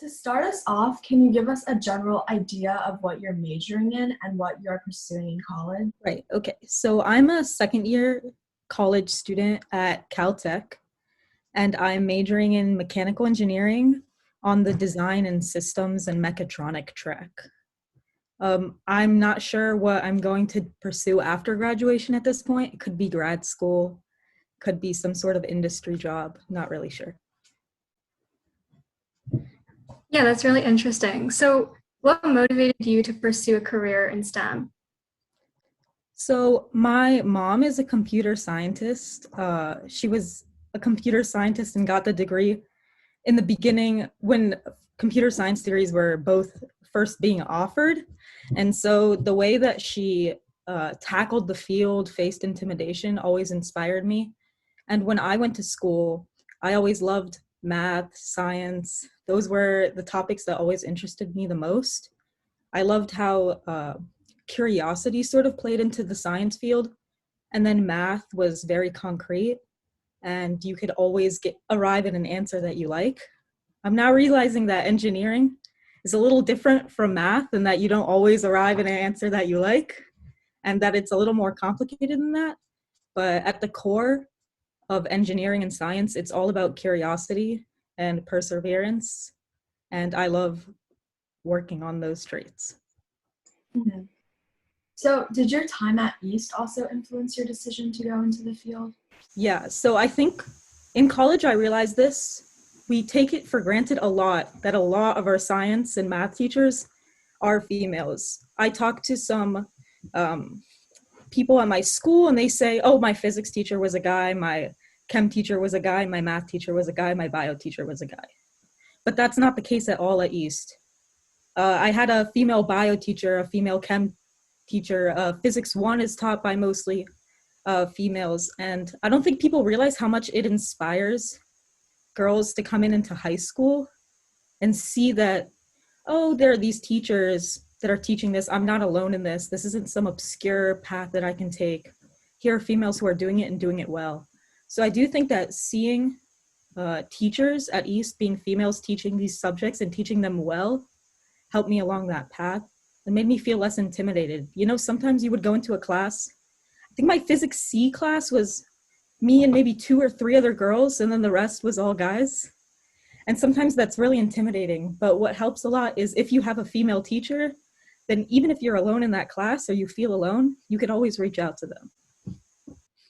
To start us off, can you give us a general idea of what you're majoring in and what you're pursuing in college? Right. Okay. So I'm a second year college student at Caltech, and I'm majoring in mechanical engineering on the design and systems and mechatronic track. I'm not sure what I'm going to pursue after graduation at this point. It could be grad school, could be some sort of industry job. Not really sure. Yeah, that's really interesting. So, what motivated you to pursue a career in STEM? So my mom is a computer scientist. She was a computer scientist and got the degree in the beginning when computer science degrees were both first being offered. And so the way that she tackled the field, faced intimidation, always inspired me. And when I went to school, I always loved math, science. Those were the topics that always interested me the most. I loved how curiosity sort of played into the science field, and then math was very concrete, and you could always arrive at an answer that you like. I'm now realizing that engineering is a little different from math, and that you don't always arrive at an answer that you like, and that it's a little more complicated than that. But at the core of engineering and science, it's all about curiosity and perseverance, and I love working on those traits. Mm-hmm. So, did your time at East also influence your decision to go into the field? Yeah, so I think in college I realized this. We take it for granted a lot that a lot of our science and math teachers are females. I talked to some people at my school and they say, oh, my physics teacher was a guy, my chem teacher was a guy, my math teacher was a guy, my bio teacher was a guy. But that's not the case at all at East. I had a female bio teacher, a female chem teacher. Physics 1 is taught by mostly females. And I don't think people realize how much it inspires girls to come into high school and see that, oh, there are these teachers that are teaching this. I'm not alone in this. This isn't some obscure path that I can take. Here are females who are doing it and doing it well. So I do think that seeing teachers at East being females teaching these subjects and teaching them well helped me along that path and made me feel less intimidated. You know, sometimes you would go into a class, I think my physics C class was me and maybe 2 or 3 other girls, and then the rest was all guys. And sometimes that's really intimidating. But what helps a lot is if you have a female teacher, then even if you're alone in that class or you feel alone, you can always reach out to them.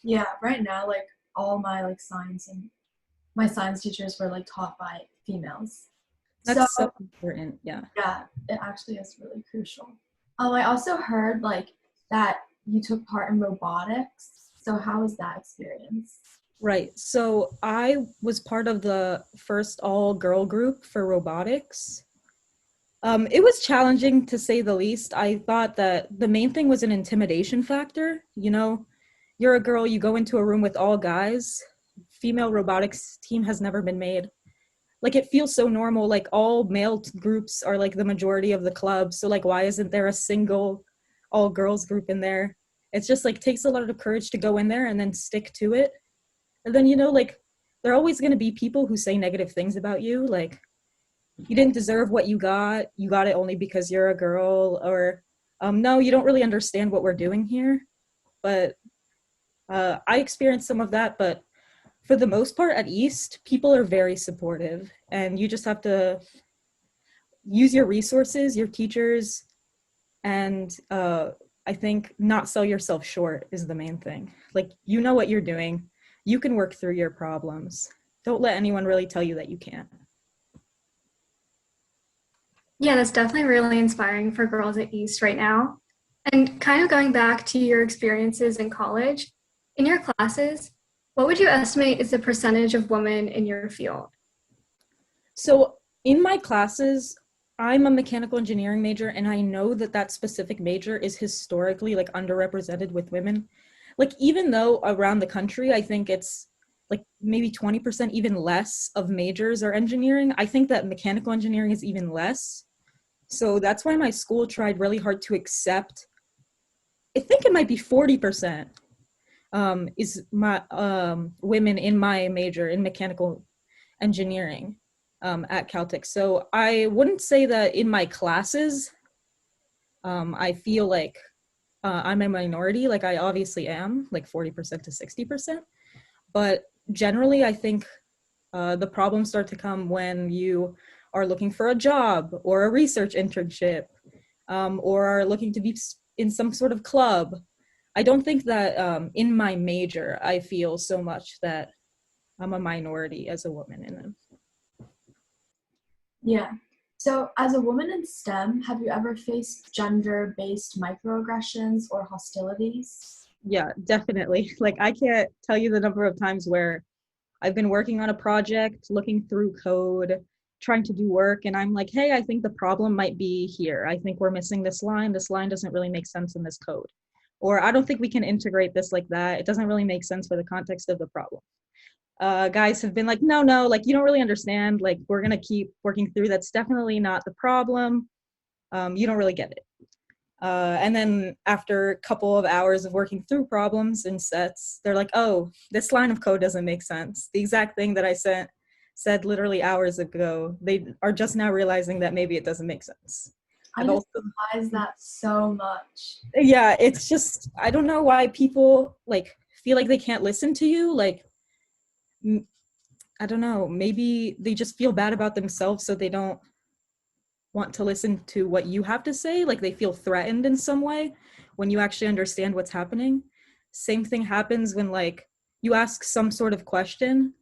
Yeah, right now, like all my science and my science teachers were taught by females. That's so important, yeah. Yeah, it actually is really crucial. I also heard that you took part in robotics. So how was that experience? Right. So I was part of the first all-girl group for robotics. It was challenging to say the least. I thought that the main thing was an intimidation factor. You know, you're a girl, you go into a room with all guys. Female robotics team has never been made. It feels so normal, all male groups are the majority of the club. So why isn't there a single all girls group in there? It's just takes a lot of courage to go in there and then stick to it. And then, there are always going to be people who say negative things about you. You didn't deserve what you got it only because you're a girl, or no, you don't really understand what we're doing here. But I experienced some of that, but for the most part at East, people are very supportive, and you just have to use your resources, your teachers, and I think not sell yourself short is the main thing. You know what you're doing. You can work through your problems. Don't let anyone really tell you that you can't. Yeah, that's definitely really inspiring for girls at East right now. And kind of going back to your experiences in college, in your classes, what would you estimate is the percentage of women in your field? So in my classes, I'm a mechanical engineering major, and I know that that specific major is historically underrepresented with women. Even though around the country, I think it's maybe 20%, even less of majors are engineering. I think that mechanical engineering is even less. So that's why my school tried really hard to accept, I think it might be 40%. Is my women in my major in mechanical engineering. at Caltech. So I wouldn't say that in my classes, I feel like I'm a minority. Like I obviously am, like 40% to 60%. But generally, I think the problems start to come when you are looking for a job or a research internship, or are looking to be in some sort of club. I don't think that in my major, I feel so much that I'm a minority as a woman in them. Yeah. So as a woman in STEM, have you ever faced gender-based microaggressions or hostilities? Yeah, definitely. Like I can't tell you the number of times where I've been working on a project, looking through code, trying to do work, and I'm like, hey, I think the problem might be here. I think we're missing this line. This line doesn't really make sense in this code. Or I don't think we can integrate this like that. It doesn't really make sense for the context of the problem. Guys have been like, no, like you don't really understand. Like we're gonna keep working through. That's definitely not the problem. You don't really get it. And then after a couple of hours of working through problems and sets, they're like, oh, this line of code doesn't make sense. The exact thing that I said literally hours ago, they are just now realizing that maybe it doesn't make sense. I just despise that so much. Yeah, it's just, I don't know why people like feel like they can't listen to you. Like, I don't know, maybe they just feel bad about themselves, so they don't want to listen to what you have to say. Like they feel threatened in some way when you actually understand what's happening. Same thing happens when like you ask some sort of question,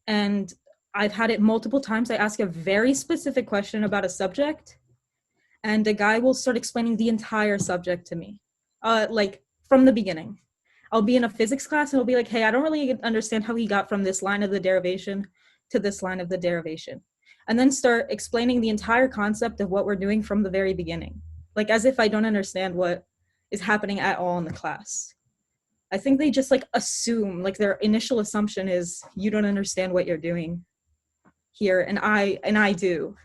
and I've had it multiple times. I ask a very specific question about a subject, and a guy will start explaining the entire subject to me, like from the beginning. I'll be in a physics class and he'll be like, hey, I don't really understand how he got from this line of the derivation to this line of the derivation. And then start explaining the entire concept of what we're doing from the very beginning, like as if I don't understand what is happening at all in the class. I think they just like assume, like their initial assumption is you don't understand what you're doing here, and I do.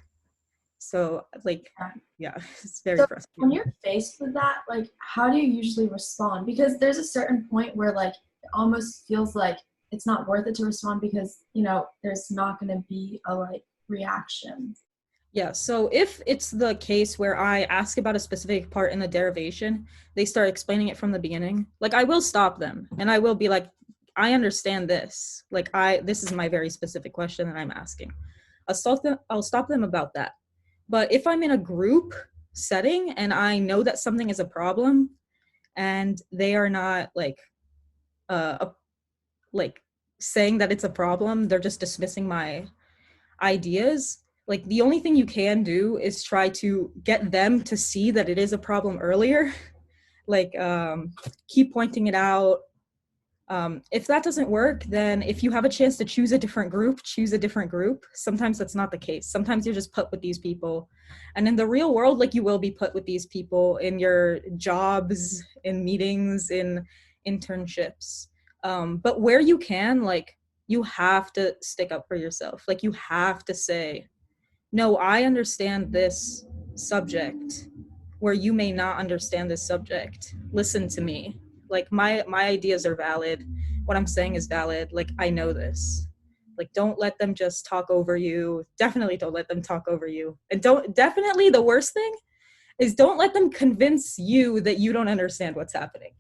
So like, yeah, it's very frustrating. When you're faced with that, like how do you usually respond? Because there's a certain point where like it almost feels like it's not worth it to respond because, you know, there's not going to be a like reaction. Yeah, so if it's the case where I ask about a specific part in the derivation, they start explaining it from the beginning, like I will stop them and I will be like, I understand this. Like this is my very specific question that I'm asking. I'll stop them about that. But if I'm in a group setting and I know that something is a problem and they are not like like saying that it's a problem, they're just dismissing my ideas. Like the only thing you can do is try to get them to see that it is a problem earlier. Like keep pointing it out. If that doesn't work, then if you have a chance to choose a different group, choose a different group. Sometimes that's not the case. Sometimes you're just put with these people. And in the real world, like you will be put with these people in your jobs, in meetings, in internships. But where you can, like, you have to stick up for yourself. Like you have to say, no, I understand this subject where you may not understand this subject. Listen to me. Like my ideas are valid. What I'm saying is valid. Like I know this. Like don't let them just talk over you. Definitely don't let them talk over you. And definitely the worst thing is don't let them convince you that you don't understand what's happening.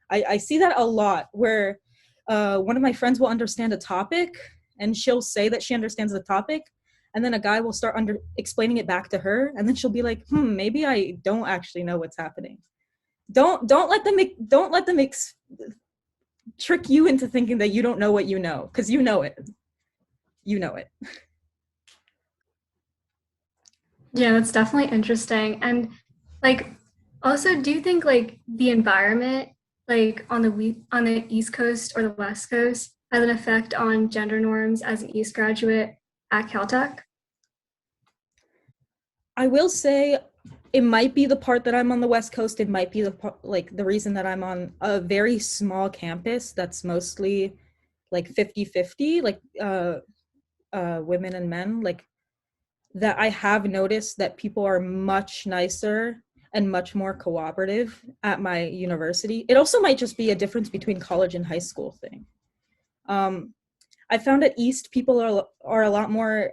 I see that a lot where one of my friends will understand a topic and she'll say that she understands the topic, and then a guy will start explaining it back to her, and then she'll be like, maybe I don't actually know what's happening. Don't let them trick you into thinking that you don't know what you know, because you know it. Yeah, that's definitely interesting. And like also, do you think like the environment like on the East Coast or the West Coast has an effect on gender norms as an East graduate at Caltech? I will say it might be the part that I'm on the West Coast. It might be the reason that I'm on a very small campus that's mostly like 50-50, like women and men. Like that I have noticed that people are much nicer and much more cooperative at my university. It also might just be a difference between college and high school thing. I found at East people are a lot more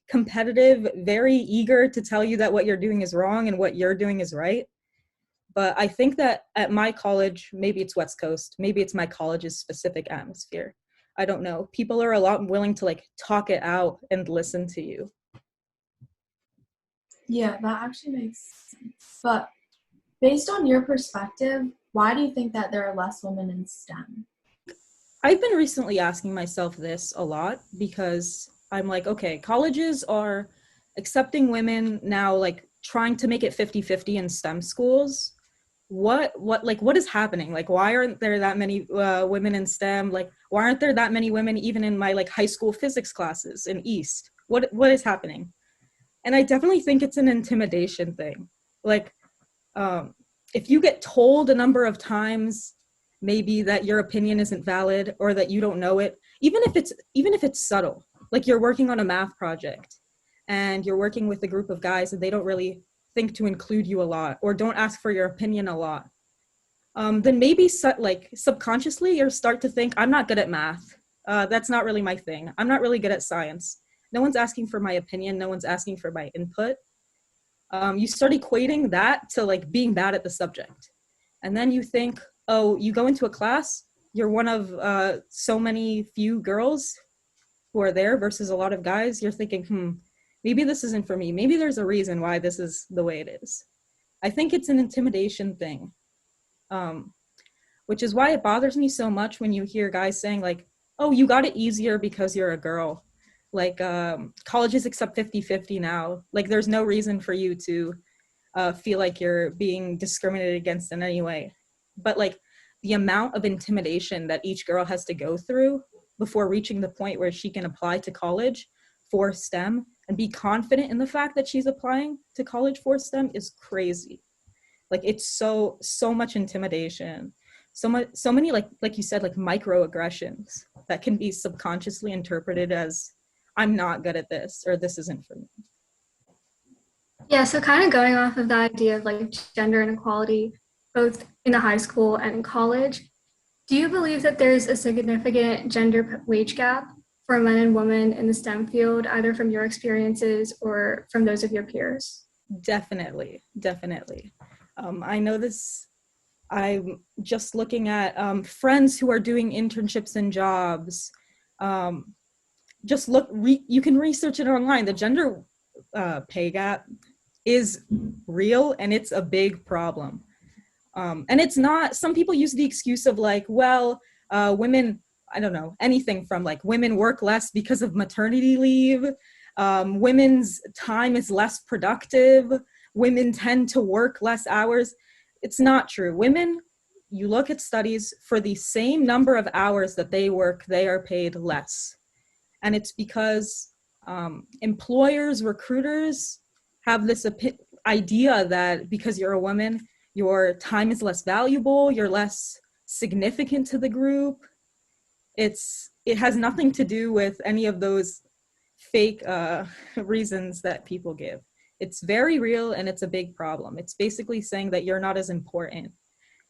competitive, very eager to tell you that what you're doing is wrong and what you're doing is right. But I think that at my college, maybe it's West Coast, maybe it's my college's specific atmosphere. I don't know. People are a lot willing to like talk it out and listen to you. Yeah, that actually makes sense. But based on your perspective, why do you think that there are less women in STEM? I've been recently asking myself this a lot because I'm like, okay, colleges are accepting women now, like trying to make it 50-50 in STEM schools. What is happening? Like, why aren't there that many women in STEM? Like, why aren't there that many women even in my like high school physics classes in East? What is happening? And I definitely think it's an intimidation thing. Like, if you get told a number of times maybe that your opinion isn't valid or that you don't know it, even if it's subtle, like you're working on a math project and you're working with a group of guys and they don't really think to include you a lot or don't ask for your opinion a lot, then maybe subconsciously you start to think, I'm not good at math. That's not really my thing. I'm not really good at science. No one's asking for my opinion. No one's asking for my input. You start equating that to like being bad at the subject. And then you think, oh, you go into a class, you're one of so many few girls who are there versus a lot of guys. You're thinking, maybe this isn't for me. Maybe there's a reason why this is the way it is. I think it's an intimidation thing, which is why it bothers me so much when you hear guys saying like, oh, you got it easier because you're a girl. Like colleges accept 50-50 now. Like there's no reason for you to feel like you're being discriminated against in any way. But like the amount of intimidation that each girl has to go through before reaching the point where she can apply to college for STEM and be confident in the fact that she's applying to college for STEM is crazy. Like it's so much intimidation. So many like you said, like microaggressions that can be subconsciously interpreted as I'm not good at this or this isn't for me. Yeah, so kind of going off of that idea of like gender inequality, both in the high school and in college, do you believe that there's a significant gender wage gap for men and women in the STEM field, either from your experiences or from those of your peers? Definitely. I know this. I'm just looking at friends who are doing internships and jobs. You can research it online. The gender pay gap is real and it's a big problem. And it's not, some people use the excuse of like, well, women, I don't know, anything from like women work less because of maternity leave, women's time is less productive, women tend to work less hours. It's not true. Women, you look at studies, for the same number of hours that they work, they are paid less. And it's because employers, recruiters have this idea that because you're a woman, your time is less valuable, you're less significant to the group. It has nothing to do with any of those fake reasons that people give. It's very real and it's a big problem. It's basically saying that you're not as important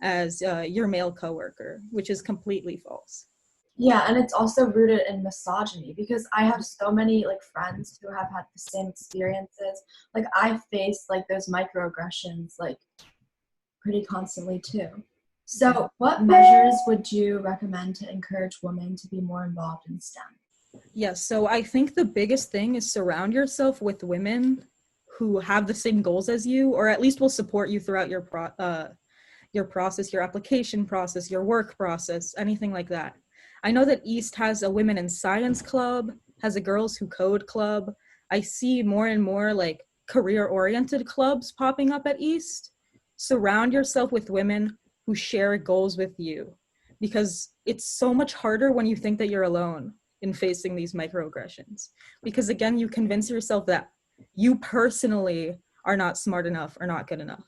as your male coworker, which is completely false. Yeah, and it's also rooted in misogyny because I have so many like friends who have had the same experiences. Like I faced like those microaggressions like pretty constantly too. So what measures would you recommend to encourage women to be more involved in STEM? Yes, so I think the biggest thing is surround yourself with women who have the same goals as you, or at least will support you throughout your process, your application process, your work process, anything like that. I know that East has a Women in Science club, has a Girls Who Code club. I see more and more like career-oriented clubs popping up at East. Surround yourself with women who share goals with you, because it's so much harder when you think that you're alone in facing these microaggressions. Because again, you convince yourself that you personally are not smart enough or not good enough.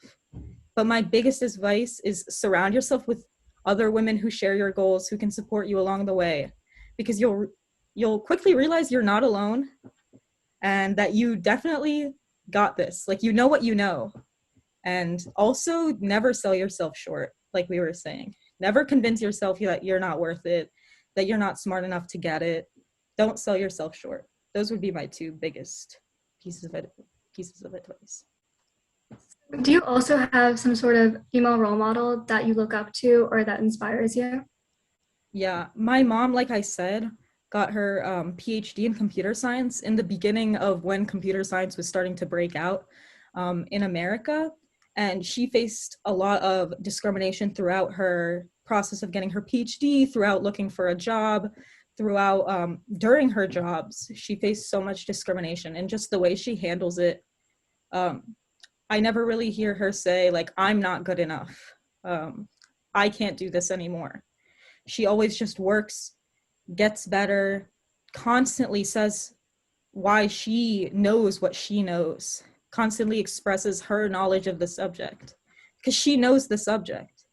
But my biggest advice is surround yourself with other women who share your goals, who can support you along the way, because you'll quickly realize you're not alone and that you definitely got this. Like, you know what you know. And also never sell yourself short, like we were saying. Never convince yourself that you're not worth it. that you're not smart enough to get it. Don't sell yourself short. Those would be my two biggest pieces of advice. Do you also have some sort of female role model that you look up to or that inspires you? Yeah, my mom, like I said, got her PhD in computer science in the beginning of when computer science was starting to break out in America. And she faced a lot of discrimination throughout her process of getting her PhD, throughout looking for a job, throughout during her jobs. She faced so much discrimination, and just the way she handles it. I never really hear her say, like, I'm not good enough. I can't do this anymore. She always just works, gets better, constantly says why she knows what she knows, constantly expresses her knowledge of the subject, because she knows the subject,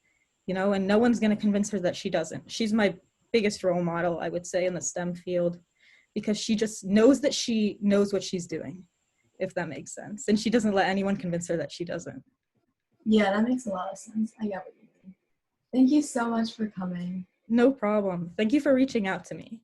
you know, and no one's going to convince her that she doesn't. She's my biggest role model, I would say, in the STEM field, because she just knows that she knows what she's doing, if that makes sense. And she doesn't let anyone convince her that she doesn't. Yeah, that makes a lot of sense. I get what you mean. Thank you so much for coming. No problem. Thank you for reaching out to me.